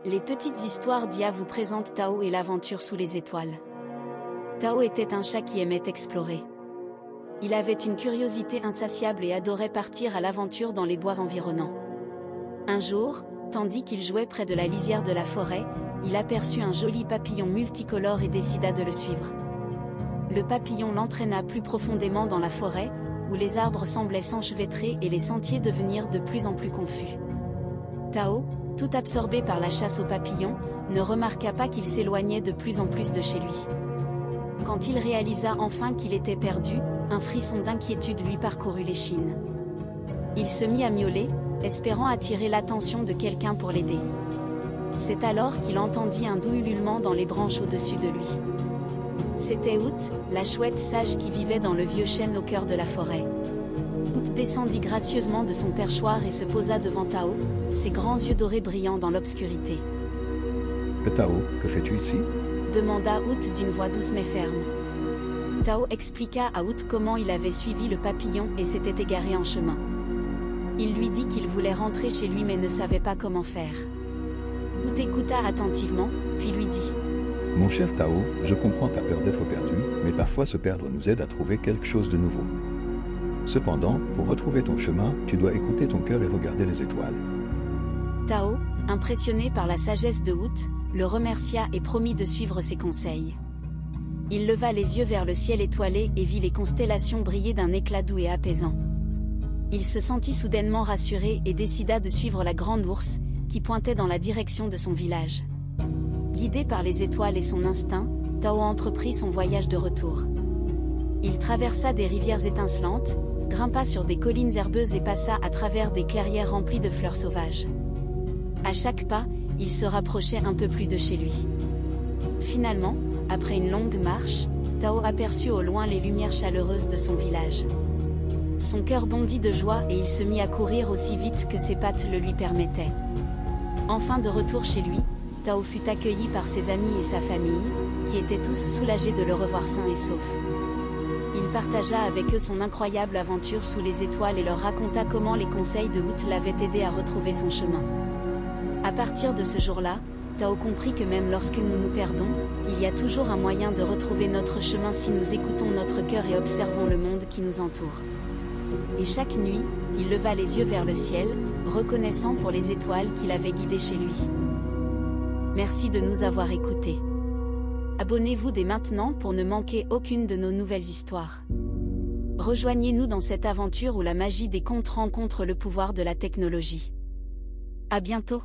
Les petites histoires d'IA vous présentent Tao et l'aventure sous les étoiles. Tao était un chat qui aimait explorer. Il avait une curiosité insatiable et adorait partir à l'aventure dans les bois environnants. Un jour, tandis qu'il jouait près de la lisière de la forêt, il aperçut un joli papillon multicolore et décida de le suivre. Le papillon l'entraîna plus profondément dans la forêt, où les arbres semblaient s'enchevêtrer et les sentiers devenir de plus en plus confus. Tao, tout absorbé par la chasse aux papillons, ne remarqua pas qu'il s'éloignait de plus en plus de chez lui. Quand il réalisa enfin qu'il était perdu, un frisson d'inquiétude lui parcourut l'échine. Il se mit à miauler, espérant attirer l'attention de quelqu'un pour l'aider. C'est alors qu'il entendit un doux ululement dans les branches au-dessus de lui. C'était Out, la chouette sage qui vivait dans le vieux chêne au cœur de la forêt. Out descendit gracieusement de son perchoir et se posa devant Tao, ses grands yeux dorés brillant dans l'obscurité. Tao, que fais-tu ici? Demanda Out d'une voix douce mais ferme. Tao expliqua à Out comment il avait suivi le papillon et s'était égaré en chemin. Il lui dit qu'il voulait rentrer chez lui mais ne savait pas comment faire. Out écouta attentivement, puis lui dit: Mon cher Tao, je comprends ta peur d'être perdu, mais parfois se perdre nous aide à trouver quelque chose de nouveau. Cependant, pour retrouver ton chemin, tu dois écouter ton cœur et regarder les étoiles. Tao, impressionné par la sagesse de Out, le remercia et promit de suivre ses conseils. Il leva les yeux vers le ciel étoilé et vit les constellations briller d'un éclat doux et apaisant. Il se sentit soudainement rassuré et décida de suivre la grande ours, qui pointait dans la direction de son village. Guidé par les étoiles et son instinct, Tao entreprit son voyage de retour. Il traversa des rivières étincelantes, grimpa sur des collines herbeuses et passa à travers des clairières remplies de fleurs sauvages. À chaque pas, il se rapprochait un peu plus de chez lui. Finalement, après une longue marche, Tao aperçut au loin les lumières chaleureuses de son village. Son cœur bondit de joie et il se mit à courir aussi vite que ses pattes le lui permettaient. Enfin de retour chez lui, Tao fut accueilli par ses amis et sa famille, qui étaient tous soulagés de le revoir sain et sauf. Il partagea avec eux son incroyable aventure sous les étoiles et leur raconta comment les conseils de Out l'avaient aidé à retrouver son chemin. À partir de ce jour-là, Tao comprit que même lorsque nous nous perdons, il y a toujours un moyen de retrouver notre chemin si nous écoutons notre cœur et observons le monde qui nous entoure. Et chaque nuit, il leva les yeux vers le ciel, reconnaissant pour les étoiles qu'il avait guidées chez lui. Merci de nous avoir écoutés. Abonnez-vous dès maintenant pour ne manquer aucune de nos nouvelles histoires. Rejoignez-nous dans cette aventure où la magie des contes rencontre le pouvoir de la technologie. À bientôt.